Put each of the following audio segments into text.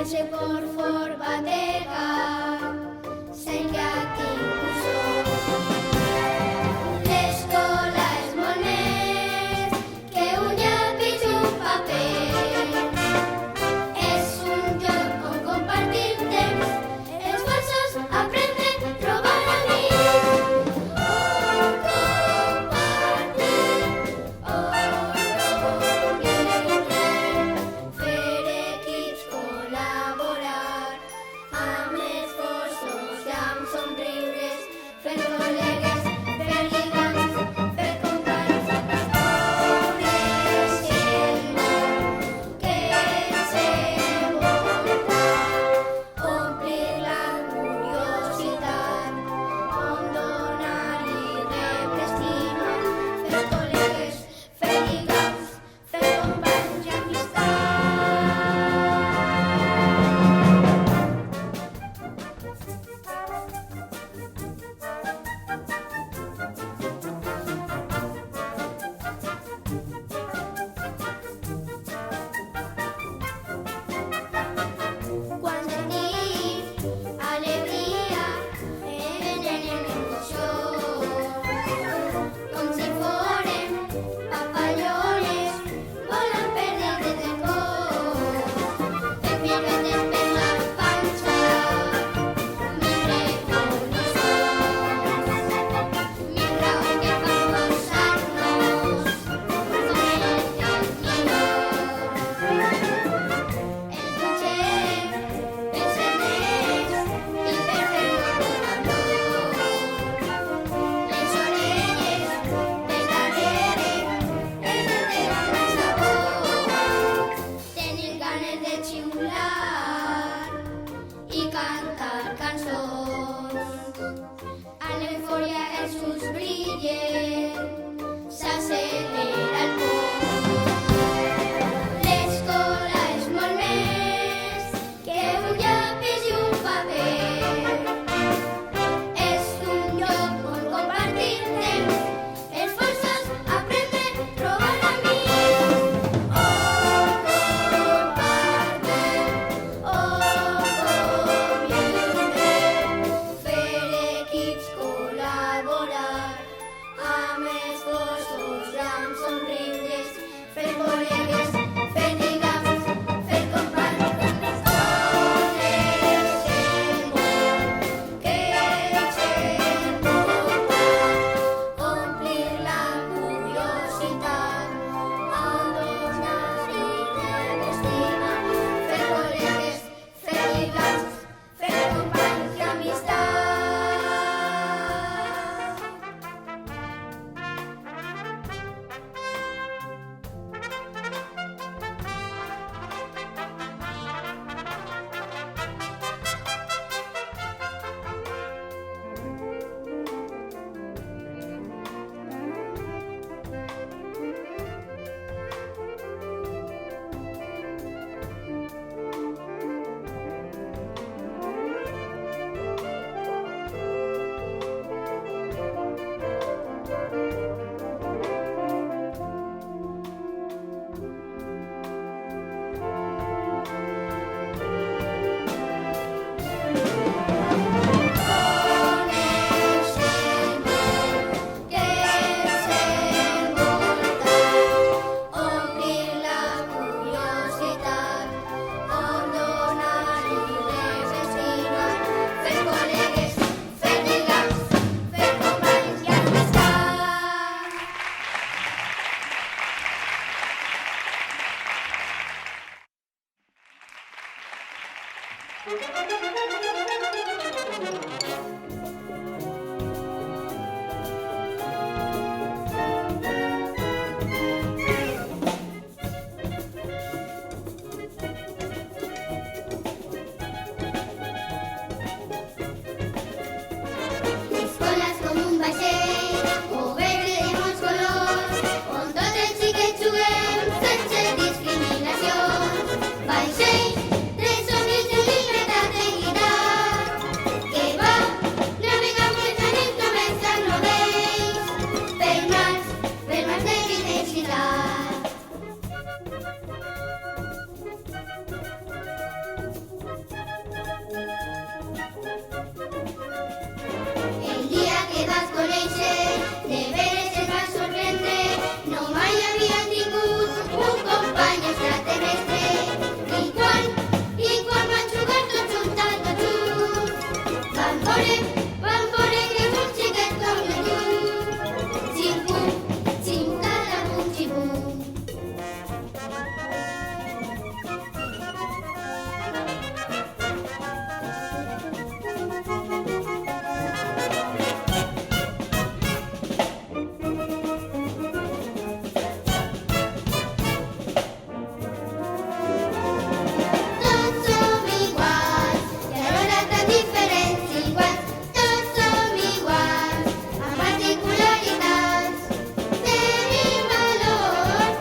Ese por batega, sei que aquí puso. L'escola és molt més que un llapis i un paper. És un lloc on compartir temps, els gossos aprenden, trobar amics. On compartir, on conviure, fer equips, col·laborar. Escoles com un vaixell, o verde de molts colors, on tots els xiquets juguem sense discriminacions. Vaixell de somnis de llibertat de guitar, que va navegant pensament començant novells, pel mar de intensitat. El dia que vas conèixer, de veres es va sorprendre, no mai havia tingut un company extraterrestre. I quan van jugar tots junts, van veure que és un xiquet com de tu. Xim-pum, xim-cada-pum, xim-pum. Tots som iguals, i alhora tan diferents, iguals. Tots som iguals, amb particularitats. Tenim valors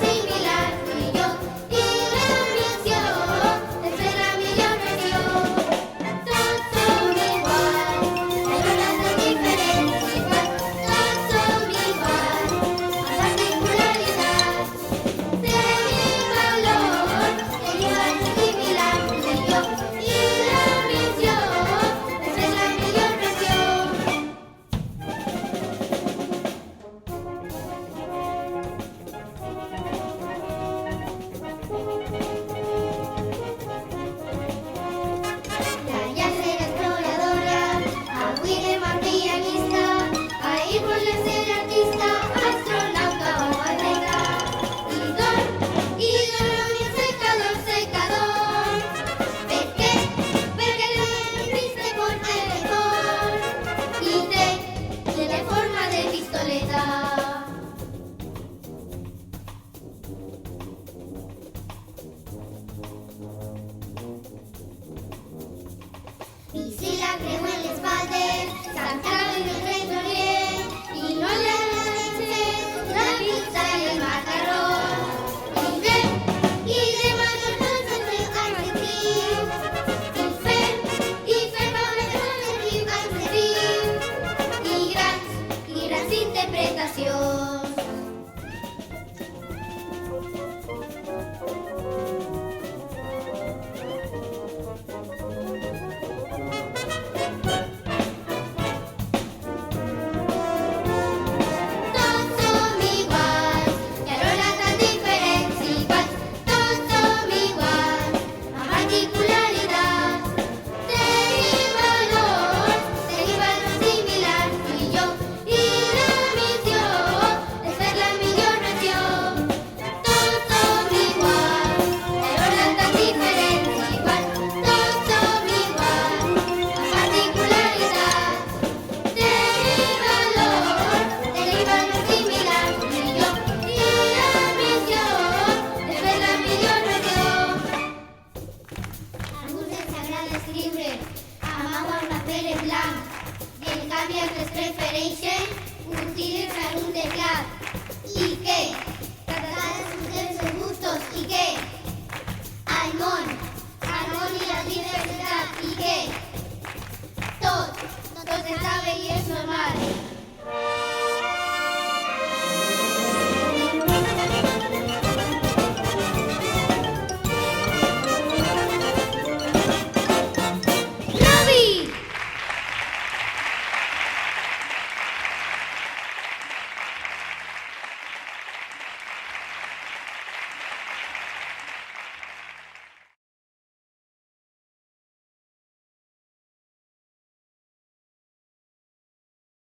similars, tu i jo, i la missió és ser la millor versió. Tots som iguals, i alhora tan diferents, iguals. Tots som iguals, amb particularitats. Tenim valors similars, tu i jo, i la missió és ser la millor versió. La serà exploradora, avui demà pianista, ahir volia ser artista, astronauta o atleta. I dorm un secador. Per què? Perquè l'enviste porta el cor i té forma de pistoleta. I si la creu en les faldes, s'enclava en el Regne d'Orient, i no la deixen la pizza i el macarró. I demà tots ens sentim, i fem veure que ens sentim, i grans interpretacions. Tots som iguals, i alhora tan diferents, iguals. Tots som iguals, amb particularitats. Tenim valors similars, tu i jo, i la missió és fer la millor versió. Tots som iguals, i alhora tan diferents, iguals. Tots som iguals, amb particularitats. Tenim valors similars, tu i jo, i la missió és fer la millor versió. A alguns els agrada escriure a mà o amb paper en blanc, i en canvi altres prefereixen utilitzar un teclat. I què? Cadascú té els seus gustos. I què? Al món i la diversitat. I què? Tot està bé i és normal.